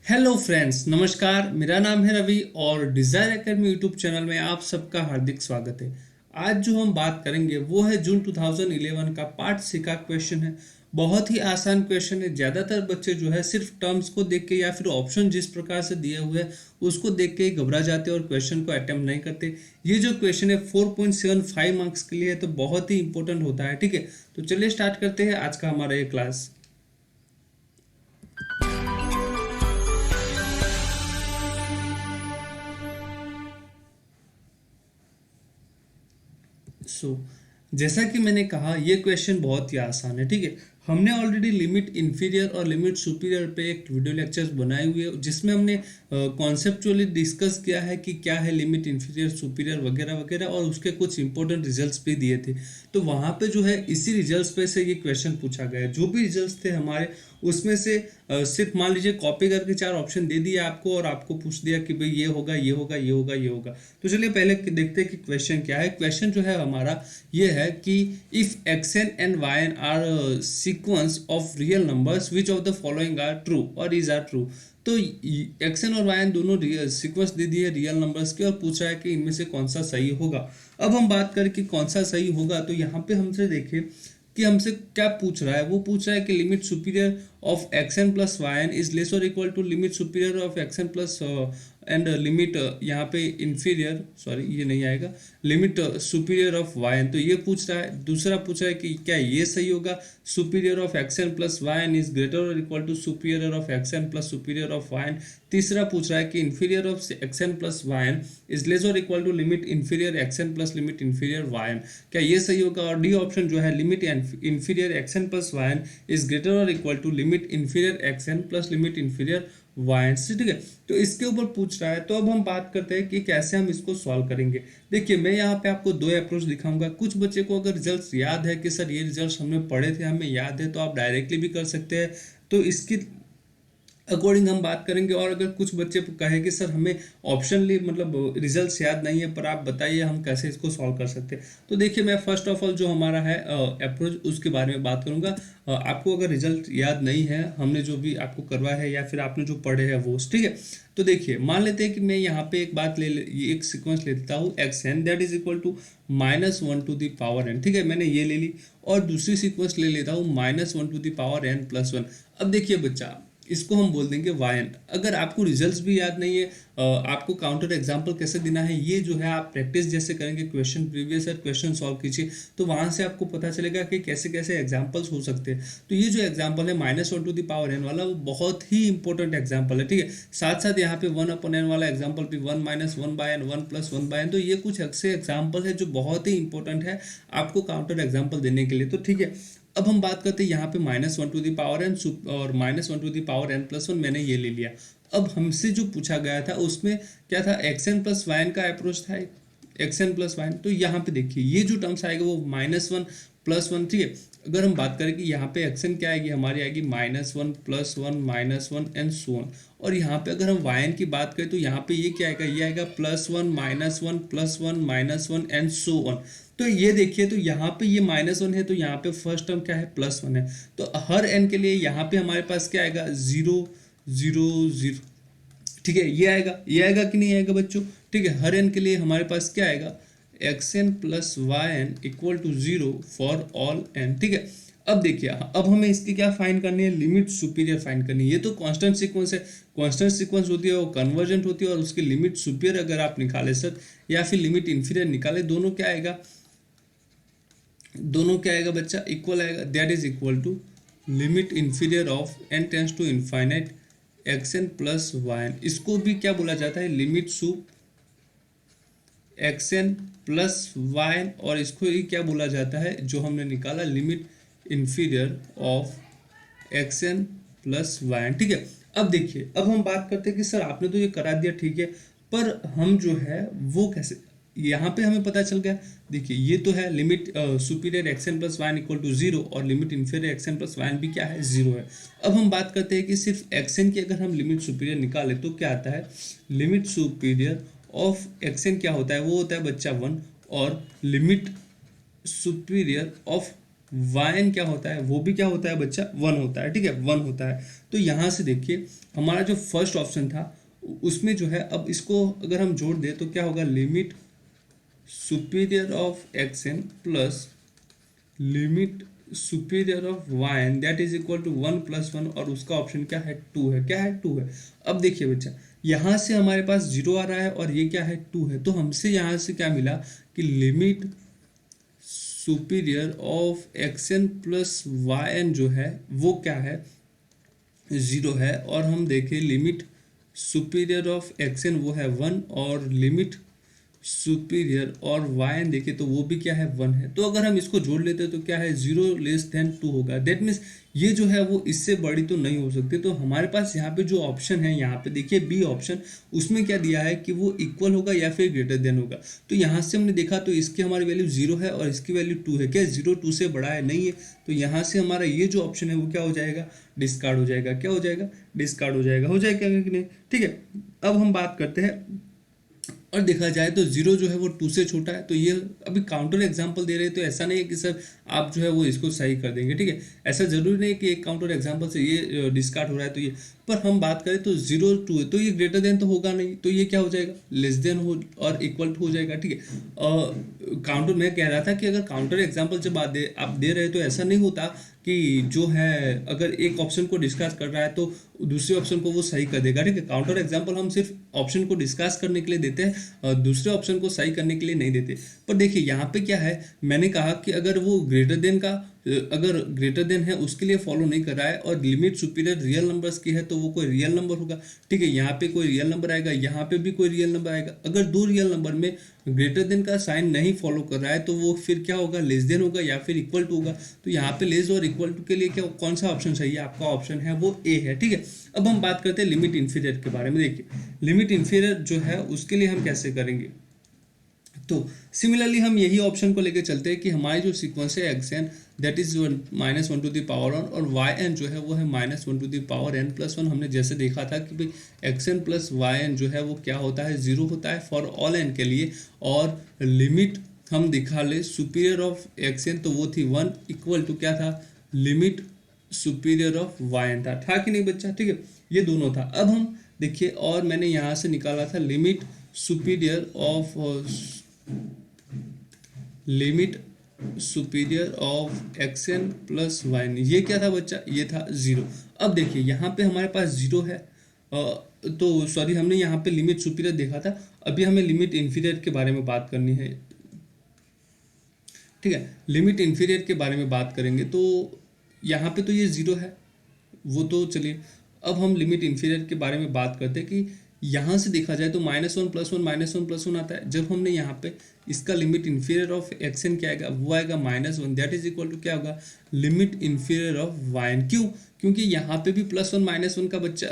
Hello friends, नमस्कार। मेरा नाम है रवि और डिज़ायर एकेडमी यूट्यूब चैनल में आप सबका हार्दिक स्वागत है। आज जो हम बात करेंगे वो है जून 2011 का पार्ट सी का क्वेश्चन है। बहुत ही आसान क्वेश्चन है। ज़्यादातर बच्चे जो है सिर्फ टर्म्स को देख के या फिर ऑप्शन जिस प्रकार से दिए हुए हैं उसको देख के ही घबरा जाते हैं और क्वेश्चन को अटेम्प्ट नहीं करते। ये जो क्वेश्चन है 4.75 मार्क्स के लिए है, तो बहुत ही इंपॉर्टेंट होता है। ठीक है, तो चलिए स्टार्ट करते हैं आज का हमारा ये क्लास। जैसा कि मैंने कहा ये क्वेश्चन बहुत ही आसान है। ठीक है, हमने ऑलरेडी लिमिट इंफीरियर और लिमिट सुपीरियर पे एक वीडियो लेक्चर्स बनाए हुए हैं जिसमें हमने कॉन्सेप्चुअली डिस्कस किया है कि क्या है लिमिट इंफीरियर सुपीरियर वगैरह वगैरह, और उसके कुछ इंपॉर्टेंट रिजल्ट्स भी दिए थे। तो वहाँ पे जो है इसी रिजल्ट्स पे से ये क्वेश्चन पूछा गया है। जो भी रिजल्ट्स थे हमारे उसमें से सिर्फ मान लीजिए कॉपी करके चार ऑप्शन दे दिया आपको और आपको पूछ दिया कि भाई ये होगा ये होगा ये होगा ये होगा। तो चलिए पहले देखते हैं कि क्वेश्चन क्या है। क्वेश्चन जो है हमारा ये है कि if X N and Y N are sequence of real numbers which of the following are true और इज आर ट्रू। तो एक्स एन और वाई एन दोनों सीक्वेंस दे दी है रियल नंबर्स के और पूछ रहा है कि इनमें से कौन सा सही होगा। अब हम बात करें कि कौन सा सही होगा, तो यहाँ पे हमसे देखें कि हमसे क्या पूछ रहा है। वो पूछ रहा है कि limit superior of x N plus Y N is less or equal to limit superior of x N plus and limit यहाँ पे इंफीरियर, सॉरी ये नहीं आएगा, limit superior of Y N. तो ये पूछ रहा है। दूसरा पूछ रहा है कि क्या ये सही होगा, superior of x N plus Y N is greater or equal to superior of x N plus superior of Y N. तीसरा पूछ रहा है कि inferior of x N plus Y N is less or equal to limit inferior x N plus limit inferior Y N. क्या ये सही होगा। और डी ऑप्शन जो है limit inferior x N plus Y N is greater or equal to limit inferior x N plus limit inferior Y n. ठीक है, तो इसके ऊपर पूछ रहा है। तो अब हम बात करते हैं कि कैसे हम इसको सॉल्व करेंगे। देखिए मैं यहाँ पे आपको दो अप्रोच दिखाऊंगा। कुछ बच्चे को अगर रिजल्ट्स याद है कि सर ये रिजल्ट्स हमने पढ़े थे हमें याद है, तो आप डायरेक्टली भी कर सकते हैं। तो इसकी अकॉर्डिंग हम बात करेंगे। और अगर कुछ बच्चे कहे कि सर हमें ऑप्शन मतलब रिजल्ट्स याद नहीं है पर आप बताइए हम कैसे इसको सॉल्व कर सकते हैं, तो देखिए मैं फर्स्ट ऑफ ऑल जो हमारा है अप्रोच उसके बारे में बात करूंगा। आपको अगर रिजल्ट याद नहीं है हमने जो भी आपको करवाया है या फिर आपने जो पढ़े हैं वो, ठीक है। तो देखिए मान लेते हैं कि मैं यहाँ पे एक बात एक सीक्वेंस लेता हूँ x n that is equal to -1 to the power n. ठीक है, मैंने ये ले ली और दूसरी सीक्वेंस ले लेता हूँ -1 to the power n plus 1। अब देखिए बच्चा इसको हम बोल देंगे वाई एन। अगर आपको रिजल्ट्स भी याद नहीं है आपको काउंटर एग्जांपल कैसे देना है ये जो है आप प्रैक्टिस जैसे करेंगे, question previous year question solve कीजिए तो वहां से आपको पता चलेगा कि कैसे कैसे एग्जांपल्स हो सकते हैं। तो ये जो एग्जांपल है -1 टू द पावर एन वाला वो बहुत ही इंपॉर्टेंट एग्जांपल है। ठीक है, साथ साथ यहाँ पे 1 अपॉन एन वाला एग्जांपल भी 1 - 1 बाय एन 1 + 1 बाय एन। तो ये कुछ ऐसे एग्जांपल है जो बहुत ही इंपॉर्टेंट है आपको काउंटर एग्जांपल देने के लिए। तो ठीक है, अब हम बात करते हैं यहाँ पे -1 टू द पावर एन और -1 to the power n plus 1 मैंने ये ले लिया। अब हमसे जो पूछा गया था उसमें क्या था, x N plus Y n का अप्रोच था, x N plus Y N. तो यहाँ पे देखिए ये जो टर्म्स आएगा वो -1 + 1। ठीक है, अगर हम बात करें कि यहाँ पे एक्स एन क्या आएगी हमारी आएगी -1 + 1 -1 एंड सो ऑन। और यहाँ पे अगर हम वाई एन की बात करें तो यहाँ पे ये क्या आएगा, ये आएगा +1 -1 +1 -1 एंड सो ऑन। तो ये देखिए तो यहाँ पे ये -1 है तो यहाँ पे फर्स्ट टर्म क्या है +1 है। तो हर n के लिए यहाँ पे हमारे पास क्या आएगा 0 0 0। ठीक है, ये आएगा कि नहीं आएगा बच्चों। ठीक है, हर n के लिए हमारे पास क्या आएगा x N plus Y n equal to 0 for all n। ठीक है, अब देखिए अब हमें इसकी क्या फाइंड करनी है, लिमिट सुपीरियर फाइंड करनी है। ये तो कांस्टेंट सीक्वेंस है, कांस्टेंट सीक्वेंस होती है वो कन्वर्जेंट होती है और उसकी लिमिट सुपीरियर अगर आप निकाले सर या फिर लिमिट इंफीरियर निकाले दोनों क्या आएगा, दोनों क्या आएगा बच्चा इक्वल आएगा। That is equal to limit inferior of n tends to infinite X N plus Y N. इसको भी क्या बोला जाता है limit sup X N plus Y N, और इसको ही क्या बोला जाता है जो हमने निकाला limit inferior of x N plus Y n. ठीक है, अब देखिए अब हम बात करते हैं कि सर आपने तो ये करा दिया ठीक है, पर हम जो है वो कैसे, यहाँ पे हमें पता चल गया। देखिए ये तो है limit superior x N plus Y n equal to 0 और limit inferior x N plus Y n भी क्या है 0 है। अब हम बात करते हैं कि सिर्फ एक्स एन की अगर हम लिमिट सुपीरियर निकाले तो क्या आता है, limit superior of x n क्या होता है वो होता है बच्चा 1 और limit superior of Y N क्या होता है, वो भी क्या होता है बच्चा, 1 होता है, ठीक है, 1 होता है। तो यहाँ से देखिए हमारा जो फर्स्ट ऑप्शन था उसमें जो है, अब इसको अगर हम जोड़ दें तो क्या होगा, limit superior of x N plus limit superior of Y n that is equal to 1 + 1, और उसका ऑप्शन क्या है, 2 है। क्या है, 2 है। अब देखिए बच्चा, यहाँ से हमारे पास 0 आ रहा है और ये क्या है, 2 है। तो हमसे यहाँ से क्या मिला कि limit superior of x N plus Y n जो है वो क्या है, 0 है। और हम देखें limit superior of x n वो है 1, और लिमिट सुपीरियर और वाई एन देखे तो वो भी क्या है, 1 है। तो अगर हम इसको जोड़ लेते हैं तो क्या है, 0 <2 होगा। दैट मीन्स ये जो है वो इससे बड़ी तो नहीं हो सकती। तो हमारे पास यहाँ पे जो ऑप्शन है, यहाँ पे देखिए बी ऑप्शन, उसमें क्या दिया है कि वो इक्वल होगा या फिर ग्रेटर देन होगा। तो यहाँ से हमने देखा तो इसकी हमारी वैल्यू 0 है और इसकी वैल्यू 2 है। क्या 0 2 से बड़ा है, नहीं है। तो यहाँ से हमारा ये जो ऑप्शन है वो क्या हो जाएगा, डिस्कार्ड हो जाएगा। क्या हो जाएगा, डिस्कार्ड हो जाएगा। हो जाएगा कि नहीं, ठीक है। अब हम बात करते हैं, और देखा जाए तो 0 जो है वो 2 से छोटा है। तो ये अभी काउंटर एग्जांपल दे रहे हैं, तो ऐसा नहीं है कि सर आप जो है वो इसको सही कर देंगे, ठीक है। ऐसा जरूरी नहीं कि एक काउंटर एग्जांपल से ये डिस्कार्ड हो रहा है तो ये, पर हम बात करें तो 0 2 है तो ये ग्रेटर देन तो होगा नहीं, तो ये क्या हो जाएगा, लेस देन हो और इक्वल हो जाएगा, ठीक है। काउंटर मैं कह रहा था कि अगर काउंटर एग्जांपल जब आप दे रहे तो ऐसा नहीं होता कि जो है अगर एक ऑप्शन को डिस्कस कर रहा है तो दूसरे ऑप्शन को वो सही कर देगा, ठीक है। काउंटर एग्जांपल हम सिर्फ ऑप्शन को डिस्कस करने के लिए देते हैं और दूसरे ऑप्शन को सही करने के लिए नहीं देते। पर देखिए यहाँ पे क्या है, मैंने कहा कि अगर वो ग्रेटर देन का, अगर ग्रेटर देन है उसके लिए फॉलो नहीं कर रहा है और लिमिट सुपीरियर रियल नंबर्स की है तो वो कोई रियल नंबर होगा, ठीक है। यहाँ पे कोई रियल नंबर आएगा, यहाँ पे भी कोई रियल नंबर आएगा। अगर दो रियल नंबर में ग्रेटर देन का साइन नहीं फॉलो कर रहा है तो वो फिर क्या होगा, लेस देन होगा या फिर इक्वल टू होगा। तो यहाँ पे लेस और इक्वल टू के लिए क्या, कौन सा ऑप्शन सही है, आपका ऑप्शन है वो ए है, ठीक है। अब हम बात करते हैं लिमिट इन्फीरियर के बारे में। देखिए लिमिट इन्फीरियर जो है उसके लिए हम कैसे करेंगे, तो सिमिलरली हम यही ऑप्शन को लेकर चलते हैं कि हमारी जो सीक्वेंस है x n that is -1 to the power n, और वाई एन जो है वो है -1 टू द पावर n + 1। हमने जैसे देखा था कि भाई x N plus Y n जो है वो क्या होता है, 0 होता है फॉर ऑल एन के लिए। और लिमिट हम दिखा ले सुपीरियर ऑफ एक्स एन तो वो थी 1 इक्वल टू क्या था, limit superior of Y n था कि नहीं बच्चा, ठीक है। ये दोनों था। अब हम देखिए, और मैंने यहाँ से निकाला था limit superior of limit superior of x N plus Y n, ये क्या था बच्चा, ये था 0। अब देखिए यहाँ पे हमारे पास 0 है, तो सॉरी हमने यहाँ पे लिमिट सुपीरियर देखा था, अभी हमें लिमिट इन्फीरियर के बारे में बात करनी है, ठीक है। लिमिट इन्फीरियर के बारे में बात करेंगे तो यहाँ पे तो ये 0 है, वो तो चलिए। अब हम लिमिट इन्फीरियर के बारे में बात करते हैं कि यहाँ से देखा जाए तो -1 + 1 -1 + 1 आता है। जब हमने यहाँ पे इसका limit inferior of x n क्या आएगा, वो आएगा -1 दैट इज इक्वल टू क्या होगा, limit inferior of Y n. क्यों, क्योंकि यहाँ पे भी +1 -1 का बच्चा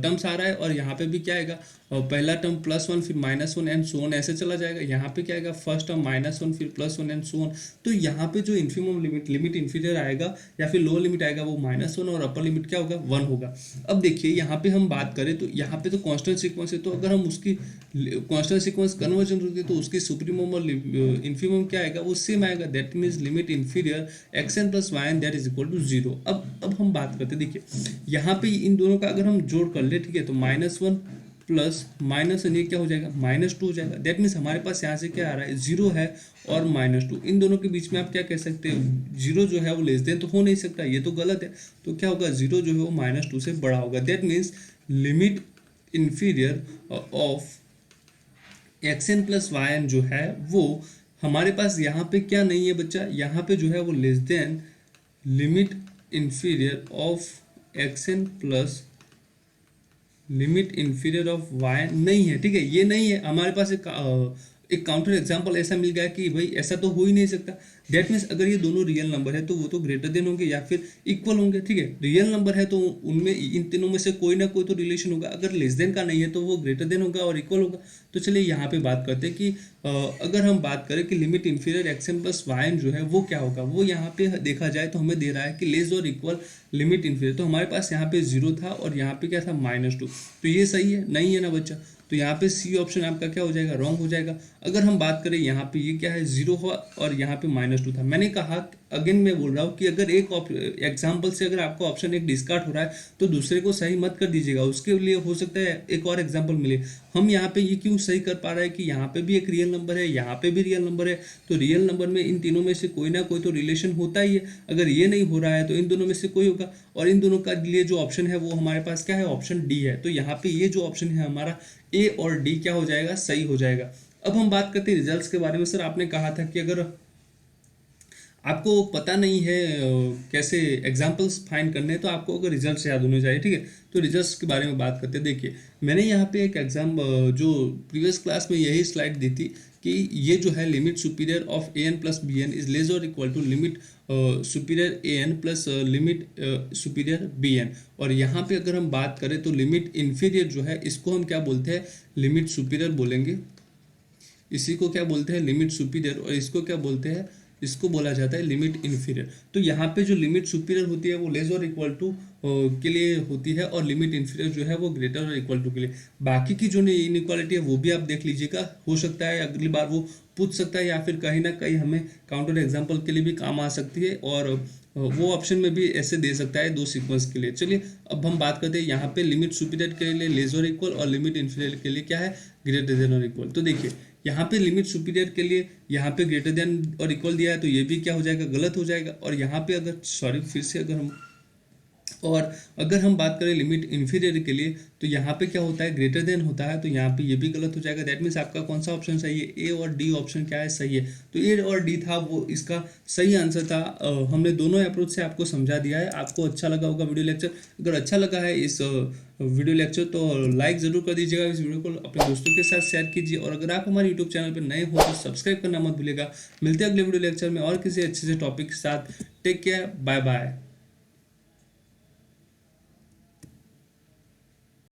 टर्म्स आ रहा है और यहाँ पे भी क्या आएगा, पहला टर्म +1 फिर -1 एंड सो ऑन ऐसे चला जाएगा। यहाँ पे क्या आएगा, फर्स्ट टर्म -1 फिर +1 एंड सो ऑन। तो यहाँ पे जो इन्फीमम लिमिट इन्फीरियर आएगा या फिर लोअर लिमिट आएगा वो -1 और अपर लिमिट क्या होगा, 1 होगा। अब देखिए यहाँ पे हम बात करें तो यहाँ पे तो कांस्टेंट सीक्वेंस है, तो अगर हम उसकी कांस्टेंट सीक्वेंस कन्वर्जन होती तो उसकी सुप्रीमम और इन्फीमम क्या आएगा, वो सेम आएगा। That means limit inferior x N plus Y n that is equal to 0। अब हम बात करते हैं, देखिए यहाँ पे इन दोनों का अगर हम जोड़ कर ले, ठीक है, तो -1 प्लस -1 ये क्या हो जाएगा, -2 हो जाएगा। दैट मीन्स हमारे पास यहाँ से क्या आ रहा है, 0 है और -2, इन दोनों के बीच में आप क्या कह सकते हैं, 0 जो है वो लेस देन तो हो नहीं सकता, ये तो गलत है। तो क्या होगा, 0 जो है वो -2 से बड़ा होगा। That means limit inferior of x N plus Y n जो है वो हमारे पास यहाँ पे क्या नहीं है बच्चा, यहाँ पे जो है वो less than limit inferior of x N plus limit inferior of Y n नहीं है, ठीक है, ये नहीं है। हमारे पास एक काउंटर एग्जांपल ऐसा मिल गया कि भाई ऐसा तो हो ही नहीं सकता। दैट मीन्स अगर ये दोनों रियल नंबर है तो वो तो ग्रेटर देन होंगे या फिर इक्वल होंगे, ठीक है। रियल नंबर है तो उनमें इन तीनों में से कोई ना कोई तो रिलेशन होगा। अगर लेस देन का नहीं है तो वो ग्रेटर देन होगा और इक्वल होगा। तो चलिए यहाँ पे बात करते हैं कि अगर हम बात करें कि limit inferior x N plus Y n जो है वो क्या होगा, वो यहाँ पे देखा जाए तो हमें दे रहा है कि less or equal limit inferior. तो हमारे पास यहाँ पे 0 था और यहाँ पे क्या था, -2। तो ये सही है, नहीं है ना बच्चा, तो यहाँ पे सी ऑप्शन आपका क्या हो जाएगा, रॉन्ग हो जाएगा। अगर हम बात करें यहाँ पे ये क्या है, 0 हुआ और यहाँ पे -2 था। मैंने कहा अगेन मैं बोल रहा हूँ कि अगर एक एग्जाम्पल से अगर आपको ऑप्शन एक डिस्कार्ड हो रहा है तो दूसरे को सही मत कर दीजिएगा, उसके लिए हो सकता है एक और एग्जाम्पल मिले। हम यहाँ पे ये क्यों सही कर पा रहे हैं कि यहाँ पे भी एक रियल नंबर है, यहाँ पे भी रियल नंबर है, तो रियल नंबर में इन तीनों में से कोई ना कोई तो रिलेशन होता ही है। अगर ये नहीं हो रहा है तो इन दोनों में से कोई होगा, और इन दोनों का लिए जो ऑप्शन है वो हमारे पास क्या है, ऑप्शन डी है। तो यहाँ पे ये जो ऑप्शन है हमारा ए और डी क्या हो जाएगा, सही हो जाएगा। अब हम बात करते हैं रिजल्ट्स के बारे में। सर आपने कहा था कि अगर आपको पता नहीं है कैसे एग्जाम्पल्स फाइंड करने हैं तो आपको अगर रिजल्ट्स याद होने चाहिए, ठीक है। तो रिजल्ट्स के बारे में बात करते हैं। देखिए मैंने यहाँ पे एक एग्जाम जो प्रीवियस क्लास में यही स्लाइड दी थी कि ये जो है limit superior of A N plus B N is less or equal to limit superior A N plus limit superior B N. और यहाँ पे अगर हम बात करें तो लिमिट इन्फीरियर जो है इसको हम क्या बोलते हैं, लिमिट सुपीरियर बोलेंगे। इसी को क्या बोलते हैं, लिमिट सुपीरियर, और इसको क्या बोलते हैं, इसको बोला जाता है लिमिट इन्फीरियर। तो यहाँ पे जो लिमिट सुपीरियर होती है वो लेस और इक्वल टू के लिए होती है, और लिमिट इन्फीरियर जो है वो ग्रेटर और इक्वल टू के लिए। बाकी की जो इनइक्वालिटी है वो भी आप देख लीजिएगा, हो सकता है अगली बार वो पूछ सकता है, या फिर कहीं ना कहीं हमें काउंटर एग्जाम्पल के लिए भी काम आ सकती है, और वो ऑप्शन में भी ऐसे दे सकता है दो सीक्वेंस के लिए। चलिए अब हम बात करते हैं यहाँ पे लिमिट सुपीरियर के लिए लेस और इक्वल, और लिमिट इन्फीरियर के लिए क्या है, ग्रेटर देन और इक्वल। तो देखिए यहाँ पे लिमिट सुपीरियर के लिए यहाँ पे ग्रेटर देन और इक्वल दिया है, तो ये भी क्या हो जाएगा, गलत हो जाएगा। और यहाँ पे अगर फिर से अगर हम बात करें लिमिट इन्फीरियर के लिए तो यहाँ पे क्या होता है, ग्रेटर देन होता है, तो यहाँ पे ये भी गलत हो जाएगा। दैट मीन्स आपका कौन सा ऑप्शन सही है, ए और डी ऑप्शन क्या है, सही है। तो ए और डी था वो इसका सही आंसर था। हमने दोनों अप्रोच से आपको समझा दिया है। आपको अच्छा लगा होगा वीडियो लेक्चर। अगर अच्छा लगा है इस वीडियो लेक्चर तो लाइक जरूर कर दीजिएगा, इस वीडियो को अपने दोस्तों के साथ शेयर कीजिए, और अगर आप हमारे यूट्यूब चैनल पर नए हो तो सब्सक्राइब करना मत भूलिएगा। मिलते हैं अगले वीडियो लेक्चर में और किसी अच्छे से टॉपिक के साथ। Take care, bye bye.